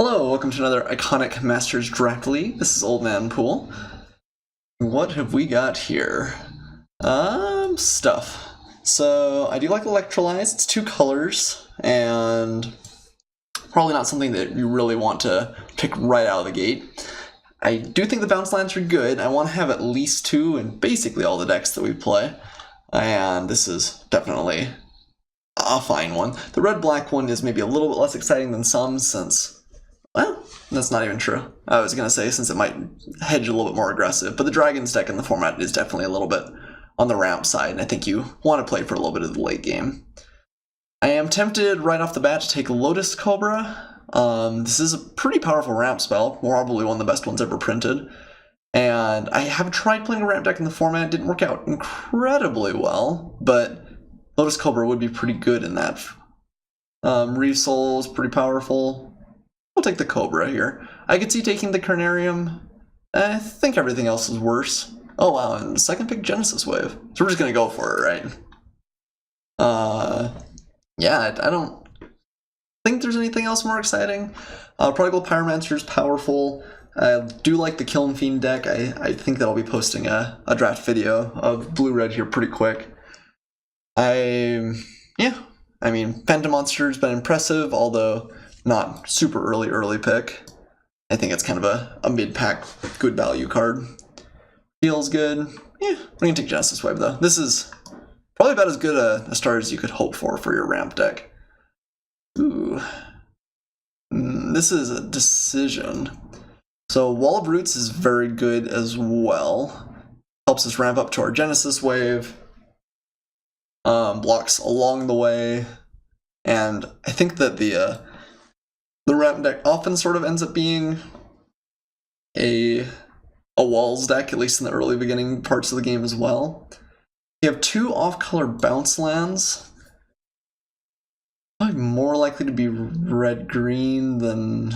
Hello, welcome to another iconic Masters Draft League. This is Oldmanpoole. What have we got here? Stuff. So, I do like Electrolyze. It's two colors, and probably not something that you really want to pick right out of the gate. I do think the bounce lands are good. I want to have at least two in basically all the decks that we play, and this is definitely a fine one. The red-black one is maybe a little bit less exciting than some, since... well, that's not even true. I was going to say since it might hedge a little bit more aggressive, but the Dragons deck in the format is definitely a little bit on the ramp side, and I think you want to play for a little bit of the late game. I am tempted right off the bat to take Lotus Cobra. This is a pretty powerful ramp spell, probably one of the best ones ever printed. And I have tried playing a ramp deck in the format, it didn't work out incredibly well, but Lotus Cobra would be pretty good in that. Reef Soul's pretty powerful. We'll take the Cobra here. I could see taking the Carnarium. I think everything else is worse. Oh wow, and the second pick, Genesis Wave. So we're just gonna go for it, right? Yeah, I don't think there's anything else more exciting. Prodigal Pyromancer is powerful. I do like the Kiln Fiend deck. I think that I'll be posting a draft video of blue-red here pretty quick. I mean, Phantom Monster's been impressive, although not super early pick. I think it's kind of a mid-pack good value card. Feels good. Yeah, we're gonna take Genesis Wave though. This is probably about as good a start as you could hope for your ramp deck. Ooh. This is a decision. So Wall of Roots is very good as well. Helps us ramp up to our Genesis Wave. Blocks along the way. And I think that the ramp deck often sort of ends up being a walls deck, at least in the early beginning parts of the game as well. You have two off-color bounce lands. Probably more likely to be red-green than...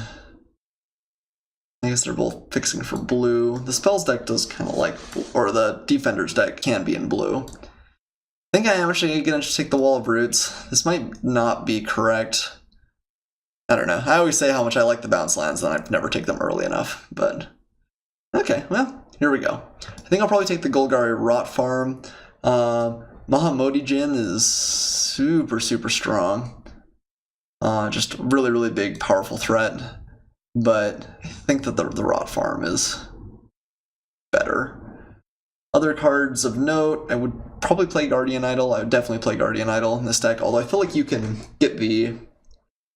I guess they're both fixing for blue. The spells deck does kind of like... or the defenders deck can be in blue. I think I am actually going to take the Wall of Roots. This might not be correct. I don't know. I always say how much I like the bounce lands, and I never take them early enough, but... okay, well, here we go. I think I'll probably take the Golgari Rot Farm. Mahamodi Jin is super strong. Just really big, powerful threat. But I think that the Rot Farm is better. Other cards of note, I would probably play Guardian Idol. I would definitely play Guardian Idol in this deck, although I feel like you can get the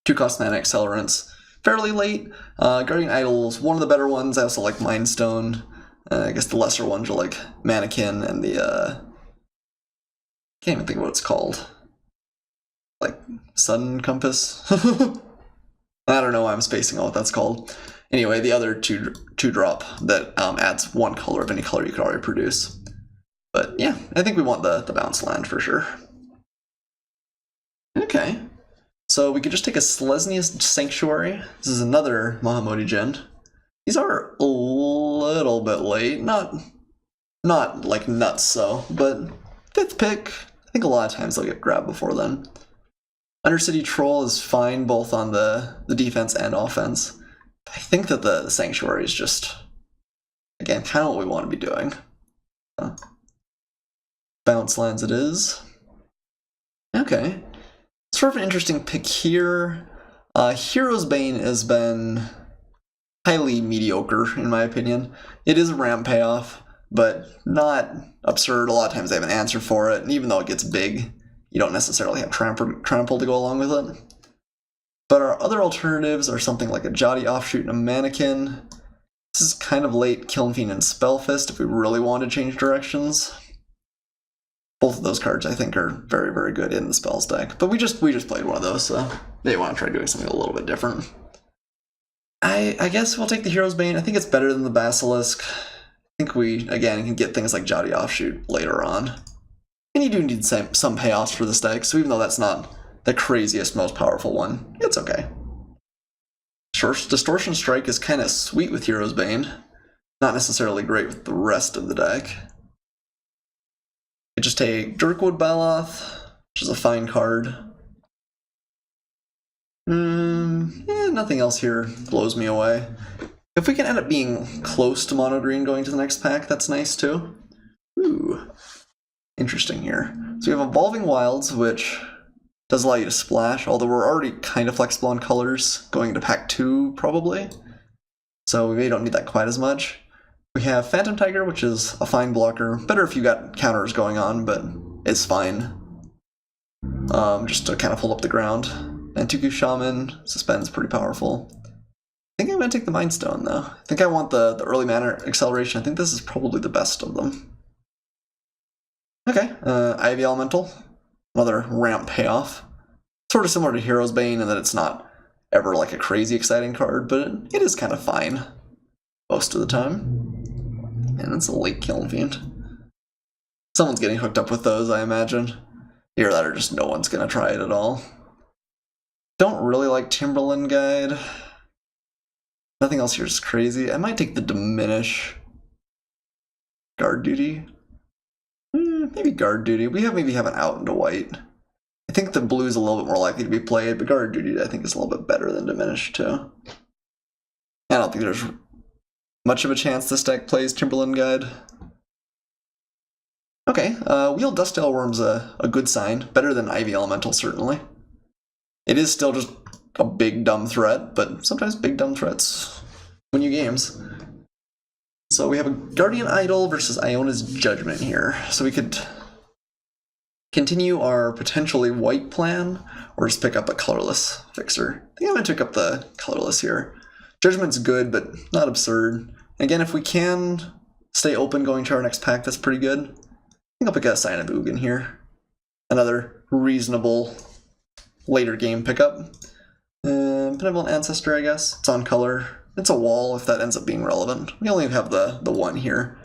2-cost mana accelerants fairly late. Guardian Idol is one of the better ones. I also like Mind Stone. I guess the lesser ones are like Mannequin and the... can't even think of what it's called. Like, Sun Compass? I don't know why I'm spacing on what that's called. Anyway, the other two-drop that adds one color of any color you could already produce. But yeah, I think we want the bounce land for sure. Okay. So we could just take a Selesny's Sanctuary. This is another Mahamodi Jin. These are a little bit late. Not like nuts so, but 5th pick. I think a lot of times they'll get grabbed before then. Undercity Troll is fine both on the defense and offense. I think that the Sanctuary is just, again, kind of what we want to be doing. Bounce lands it is. Okay. Sort of an interesting pick here. Hero's Bane has been highly mediocre, in my opinion. It is a ramp payoff, but not absurd. A lot of times they have an answer for it, and even though it gets big, you don't necessarily have trample to go along with it. But our other alternatives are something like a Jotty Offshoot and a Mannequin. This is kind of late Kiln Fiend and Spellfist if we really want to change directions. Both of those cards I think are very good in the spells deck. But we just played one of those, so they want to try doing something a little bit different. I guess we'll take the Hero's Bane. I think it's better than the Basilisk. I think we, again, can get things like Jotty Offshoot later on. And you do need some payoffs for this deck, so even though that's not the craziest, most powerful one, it's okay. Distortion Strike is kind of sweet with Hero's Bane. Not necessarily great with the rest of the deck. You just take Dirkwood Baloth, which is a fine card. Nothing else here blows me away. If we can end up being close to mono green going to the next pack, that's nice too. Ooh, interesting here. So we have Evolving Wilds, which does allow you to splash, although we're already kind of flexible on colors going into pack 2 probably. So we maybe don't need that quite as much. We have Phantom Tiger, which is a fine blocker. Better if you got counters going on, but it's fine. Just to kind of hold up the ground. And Tuku Shaman, Suspend's pretty powerful. I think I'm going to take the Mind Stone, though. I think I want the early mana acceleration. I think this is probably the best of them. Okay, Ivy Elemental. Another ramp payoff. Sort of similar to Hero's Bane in that it's not ever like a crazy exciting card, but it is kind of fine most of the time. And it's a late Kiln Fiend. Someone's getting hooked up with those, I imagine. Either that or just no one's going to try it at all. Don't really like Timberland Guide. Nothing else here is crazy. I might take the Diminish. Guard Duty? Maybe Guard Duty. We maybe have an out into white. I think the blue is a little bit more likely to be played, but Guard Duty I think is a little bit better than Diminish too. I don't think there's much of a chance this deck plays Timberland Guide. Okay, Wheel Dustale Worm's a good sign. Better than Ivy Elemental, certainly. It is still just a big dumb threat, but sometimes big dumb threats win you games. So we have a Guardian Idol versus Iona's Judgment here. So we could continue our potentially white plan, or just pick up a colorless fixer. I think I'm going to pick up the colorless here. Judgment's good, but not absurd. Again, if we can stay open going to our next pack, that's pretty good. I think I'll pick a Sign of Ugin here. Another reasonable later game pickup. Benevolent Ancestor, I guess. It's on color. It's a wall if that ends up being relevant. We only have the one here.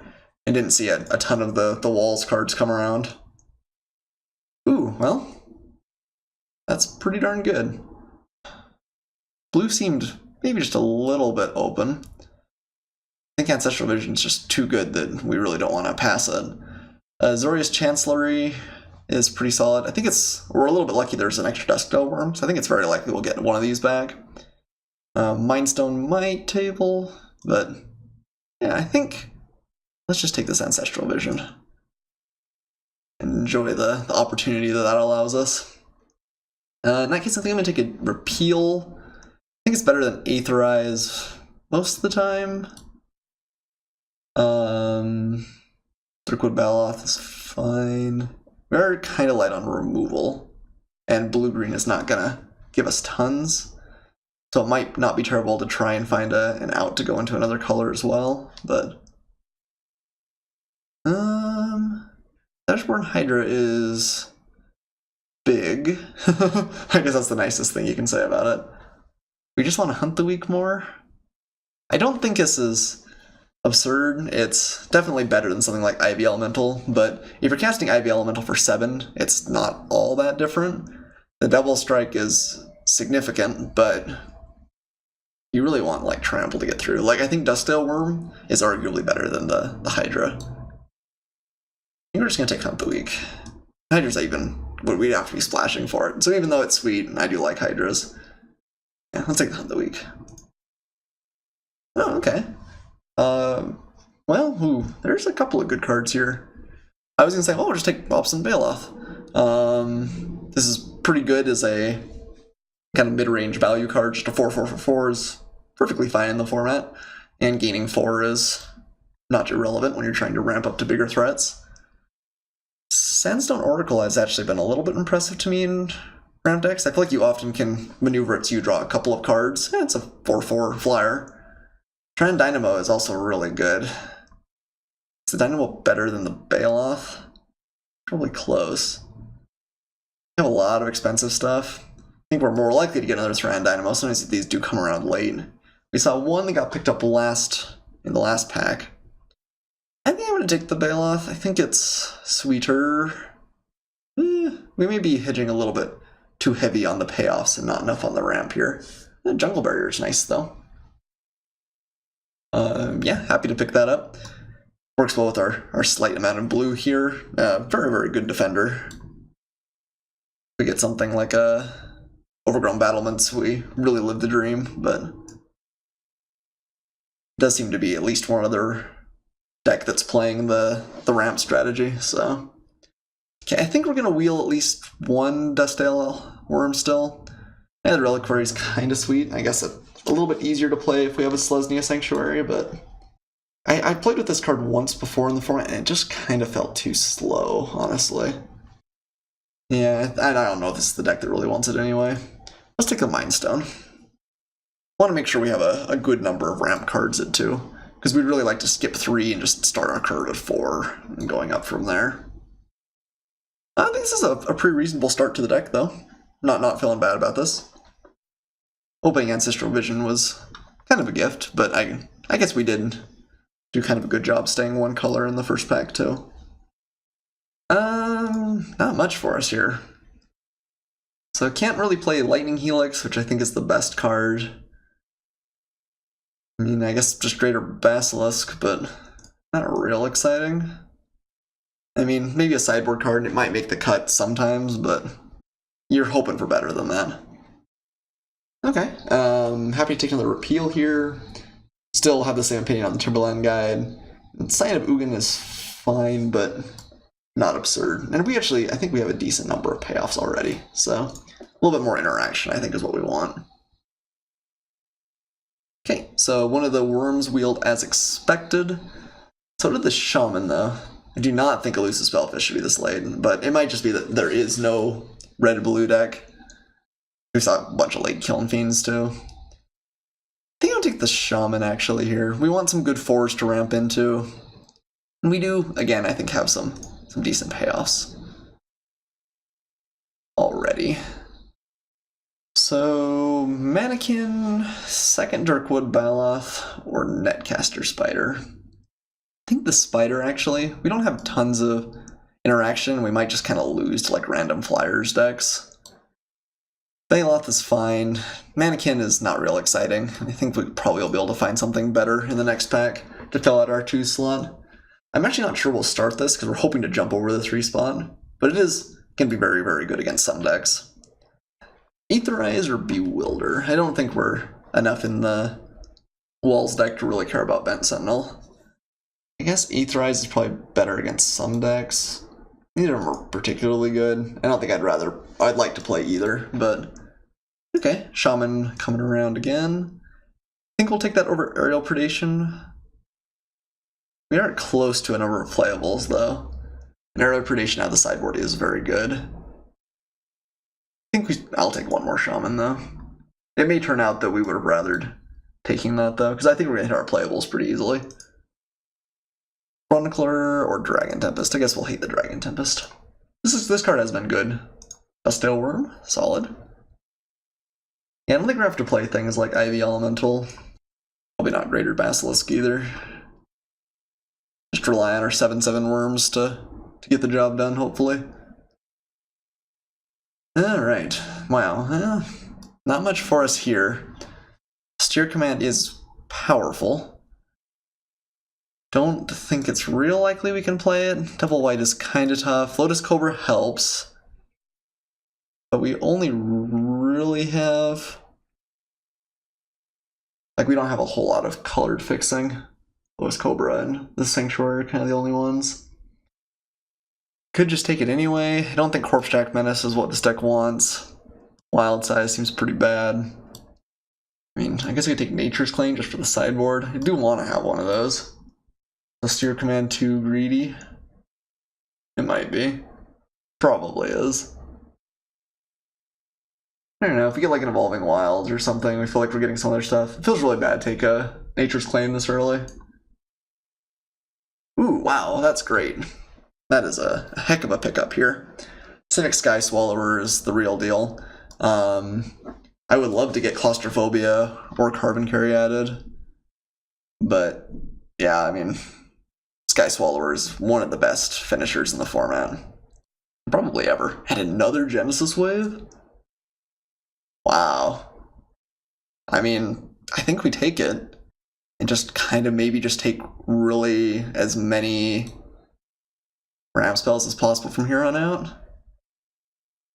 I didn't see a ton of the walls cards come around. Ooh, well, that's pretty darn good. Blue seemed maybe just a little bit open. I think Ancestral Vision's just too good that we really don't want to pass it. Zoria's Chancellery is pretty solid. I think we're a little bit lucky there's an extra Duskdale Worm, so I think it's very likely we'll get one of these back. Mind Stone might table, but yeah, I think let's just take this Ancestral Vision and enjoy the opportunity that allows us. In that case, I think I'm going to take a Repeal. I think it's better than Aetherize most of the time. Thurkwood Baloth is fine. We're kind of light on removal, and blue-green is not going to give us tons. So it might not be terrible to try and find an out to go into another color as well, but Dashborn Hydra is big. I guess that's the nicest thing you can say about it. We just want to hunt the weak more. I don't think this is absurd. It's definitely better than something like Ivy Elemental, but if you're casting Ivy Elemental for 7, it's not all that different. The double strike is significant, but you really want like Trample to get through. Like, I think Duskdale Worm is arguably better than the Hydra. I think we're just gonna take Hunt the Weak. Hydra's we'd have to be splashing for it. So even though it's sweet, and I do like Hydras, yeah, let's take the Hunt the Weak. Oh, okay. Well, there's a couple of good cards here. I was gonna say, we'll just take Bobson Baloth. This is pretty good as a kind of mid-range value card. Just a 4/4 for 4 is perfectly fine in the format, and gaining 4 is not irrelevant when you're trying to ramp up to bigger threats. Sandstone Oracle has actually been a little bit impressive to me in round decks. I feel like you often can maneuver it so you draw a couple of cards. Yeah, it's a 4/4 flyer. Trend Dynamo is also really good. Is the Dynamo better than the Baloth? Probably close. We have a lot of expensive stuff. I think we're more likely to get another Thran Dynamo. Sometimes these do come around late. We saw one that got picked up in the last pack. I think I'm going to take the Baloth. I think it's sweeter. We may be hedging a little bit too heavy on the payoffs and not enough on the ramp here. The Jungle Barrier is nice, though. Yeah, happy to pick that up. Works well with our slight amount of blue here. Very, very good defender. We get something like a Overgrown Battlements, we really lived the dream, but it does seem to be at least one other deck that's playing the ramp strategy, so. Okay, I think we're going to wheel at least one Dustale Worm still. And the Reliquary is kind of sweet. I guess a little bit easier to play if we have a Selesnya Sanctuary, but I played with this card once before in the format, and it just kind of felt too slow, honestly. Yeah, I don't know if this is the deck that really wants it anyway. Let's take the Mind Stone. I want to make sure we have a good number of ramp cards at 2, because we'd really like to skip 3 and just start our curve at 4 and going up from there. I think this is a pretty reasonable start to the deck, though. Not feeling bad about this. Opening Ancestral Vision was kind of a gift, but I guess we did do kind of a good job staying one color in the first pack, too. Not much for us here. So can't really play Lightning Helix, which I think is the best card. I mean, I guess just Greater Basilisk, but not real exciting. I mean, maybe a sideboard card, and it might make the cut sometimes, but you're hoping for better than that. Okay, happy to take another repeal here. Still have the same opinion on the Timberland Guide. Sign of Ugin is fine, but not absurd. And I think we have a decent number of payoffs already, so a little bit more interaction, I think, is what we want. Okay, so one of the worms wheeled as expected. So did the Shaman, though. I do not think Elusive Spellfish should be this late, but it might just be that there is no red-blue deck. We saw a bunch of late Kiln Fiends, too. I think I'll take the Shaman, actually, here. We want some good 4s to ramp into. And we do, again, I think have some decent payoffs already. So, Mannequin, second Dirkwood Baloth, or Netcaster Spider. I think the Spider, actually. We don't have tons of interaction. We might just kind of lose to like random flyers decks. Baloth is fine. Mannequin is not real exciting. I think we probably will be able to find something better in the next pack to fill out our 2 slot. I'm actually not sure we'll start this because we're hoping to jump over the 3 spot, but it can be very, very good against some decks. Aetherize or Bewilder? I don't think we're enough in the Walls deck to really care about Bent Sentinel. I guess Aetherize is probably better against some decks. Neither of them are particularly good. I don't think I'd like to play either, but okay. Shaman coming around again. I think we'll take that over Aerial Predation. We aren't close to a number of playables, though. And Aerial Predation out of the sideboard is very good. I think I'll take one more Shaman, though. It may turn out that we would have rathered taking that, though, because I think we're going to hit our playables pretty easily. Chronicler or Dragon Tempest. I guess we'll hate the Dragon Tempest. This card has been good. Dustale Worm, solid. Yeah, I don't think we have to play things like Ivy Elemental. Probably not Greater Basilisk either. Just rely on our 7/7 worms to get the job done, hopefully. Alright, wow. Not much for us here. Steer Command is powerful. Don't think it's real likely we can play it. Double White is kind of tough. Lotus Cobra helps. But we only really have... like, we don't have a whole lot of colored fixing. Lotus Cobra and the Sanctuary are kind of the only ones. Could just take it anyway. I don't think Corpsejack Menace is what this deck wants. Wild Size seems pretty bad. I mean, I guess I could take Nature's Claim just for the sideboard. I do want to have one of those. The Steer Command too greedy? It might be. Probably is. I don't know, if we get like an Evolving Wilds or something, we feel like we're getting some other stuff. It feels really bad to take a Nature's Claim this early. Ooh, wow, that's great. That is a heck of a pickup here. Cynic Sky Swallower is the real deal. I would love to get Claustrophobia or Carbon Carry added. But, yeah, I mean... Sky Swallower is one of the best finishers in the format. Probably ever. And another Genesis Wave? Wow. I mean, I think we take it. And just kind of maybe just take really as many ramp spells as possible from here on out.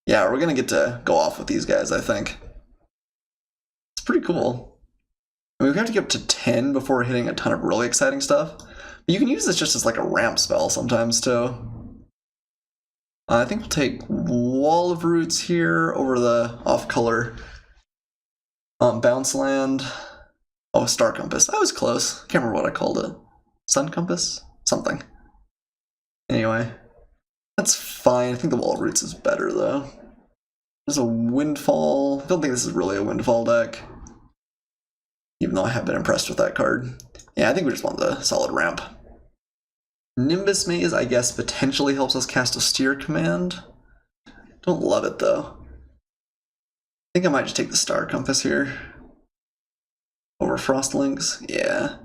Yeah, we're gonna get to go off with these guys, I think. It's pretty cool. I mean, we have to get up to 10 before hitting a ton of really exciting stuff. But you can use this just as like a ramp spell sometimes too. I think we'll take Wall of Roots here over the off-color Bounce Land. Oh, Star Compass. I was close. Can't remember what I called it. Sun Compass? Something. Anyway, that's fine. I think the Wall of Roots is better though. There's a Windfall. I don't think this is really a Windfall deck, even though I have been impressed with that card. Yeah, I think we just want the solid ramp. Nimbus Maze, I guess, potentially helps us cast a Steer Command. Don't love it, though. I think I might just take the Star Compass here. Over Frostlinks, yeah.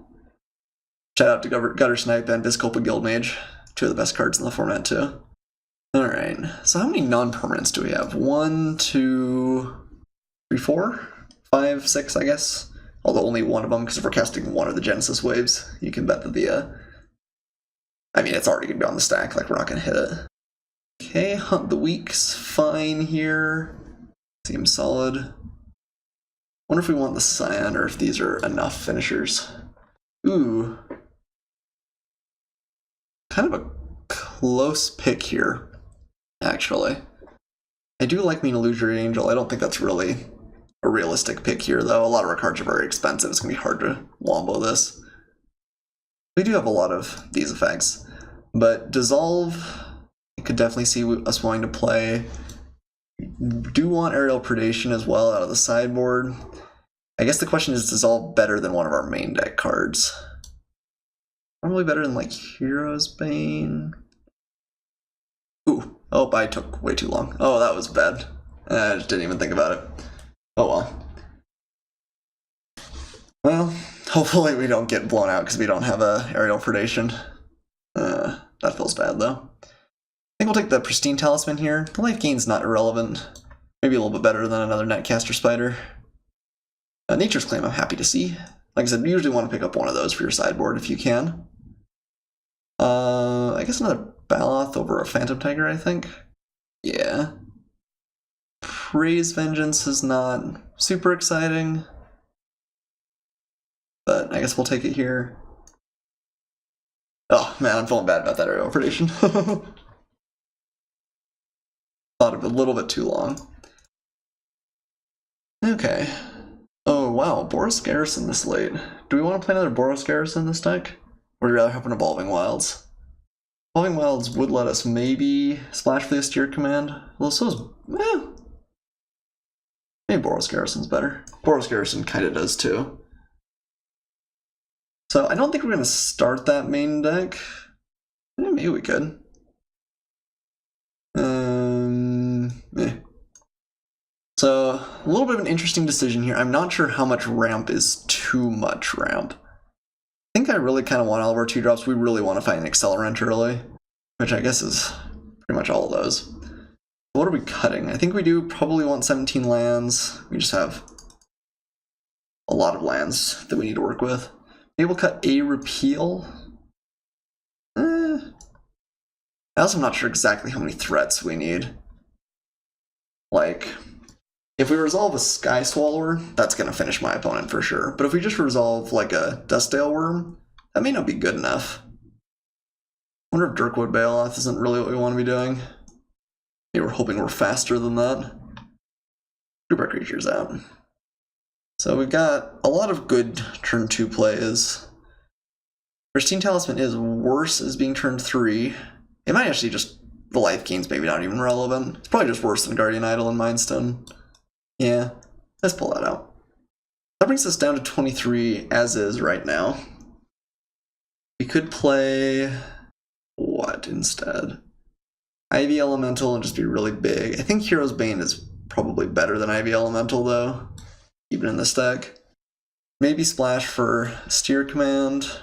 Shout out to Gutter Snipe and Vizculpa Guildmage. Two of the best cards in the format, too. Alright, so how many non-permanents do we have? 1, 2, 3, 4, 5, 6, I guess. Although only one of them, because if we're casting one of the Genesis Waves, you can bet that the, I mean, it's already going to be on the stack, like, we're not going to hit it. Okay, Hunt the Weak's fine here. Seems solid. Wonder if we want the Scion, or if these are enough finishers. Ooh. Kind of a close pick here, actually. I do like Mean Illusory Angel. I don't think that's really a realistic pick here, though. A lot of our cards are very expensive. It's going to be hard to wombo this. We do have a lot of these effects. But Dissolve, I could definitely see us wanting to play. We do want Aerial Predation as well out of the sideboard. I guess the question is Dissolve better than one of our main deck cards? Probably better than, like, Hero's Bane. Ooh. Oh, I took way too long. Oh, that was bad. I just didn't even think about it. Oh well. Well, hopefully we don't get blown out because we don't have a Aerial Predation. That feels bad, though. I think we'll take the Pristine Talisman here. The life gain's not irrelevant. Maybe a little bit better than another Netcaster Spider. Nature's Claim I'm happy to see. Like I said, you usually want to pick up one of those for your sideboard if you can. I guess another Baloth over a Phantom Tiger, I think. Yeah. Praise Vengeance is not super exciting, but I guess we'll take it here. Oh man, I'm feeling bad about that Aerial Predation. Thought of it a little bit too long. Okay. Oh wow, Boros Garrison this late. Do we want to play another Boros Garrison this deck? Or would you rather have an Evolving Wilds? Evolving Wilds would let us maybe splash for the Austere Command. Well, so is... maybe Boros Garrison's better. Boros Garrison kind of does too. So I don't think we're going to start that main deck. Maybe we could. So a little bit of an interesting decision here. I'm not sure how much ramp is too much ramp. I think I really kind of want all of our 2-drops. We really want to find an Accelerant early, which I guess is pretty much all of those. What are we cutting? I think we do probably want 17 lands. We just have a lot of lands that we need to work with. Maybe we'll cut a Repeal. I also am not sure exactly how many threats we need. Like, if we resolve a Sky Swallower, that's going to finish my opponent for sure. But if we just resolve like a Dustdale Worm, that may not be good enough. I wonder if Dirkwood Baloth isn't really what we want to be doing. Maybe we're hoping we're faster than that. Group our creatures out. So we've got a lot of good turn 2 plays. Pristine Talisman is worse as being turn 3. It might actually just... the life gain's maybe not even relevant. It's probably just worse than Guardian Idol and Mindstone. Yeah, let's pull that out. That brings us down to 23 as is right now. We could play... what instead? Ivy Elemental and just be really big. I think Hero's Bane is probably better than Ivy Elemental though, even in this deck. Maybe splash for Steer Command.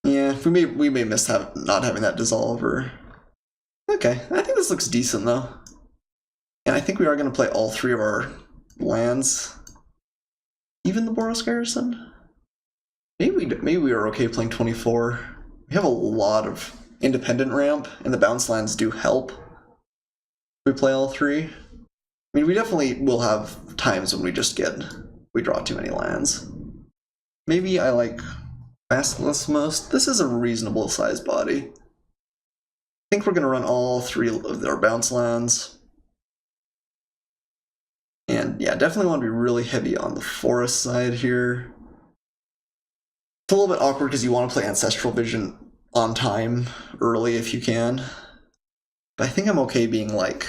Yeah, we may miss not having that Dissolve or... Okay, I think this looks decent though. And I think we are going to play all 3 of our lands. Even the Boros Garrison? Maybe we are okay playing 24. We have a lot of independent ramp, and the bounce lands do help. We play all three. I mean, we definitely will have times when we draw too many lands. Maybe I like Basilisk most. This is a reasonable sized body. I think we're going to run all three of our bounce lands. And yeah, definitely want to be really heavy on the forest side here. It's a little bit awkward because you want to play Ancestral Vision on time early if you can. But I think I'm okay being like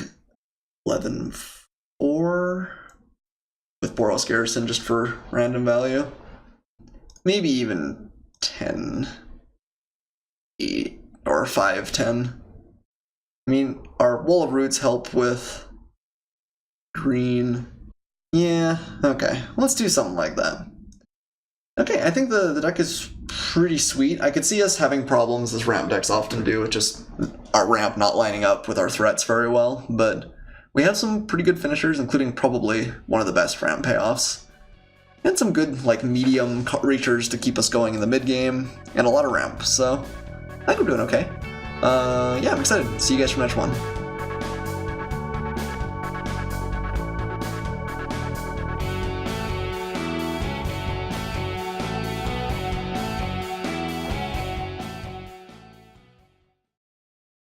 11-4 with Boros Garrison just for random value. Maybe even 10-8 or 5-10. I mean, our Wall of Roots help with green. Yeah, okay. Let's do something like that. Okay, I think the deck is pretty sweet. I could see us having problems, as ramp decks often do, with just our ramp not lining up with our threats very well, but we have some pretty good finishers, including probably one of the best ramp payoffs. And some good, like, medium reachers to keep us going in the mid-game, and a lot of ramp, so I think we're doing okay. Yeah, I'm excited. See you guys for match 1.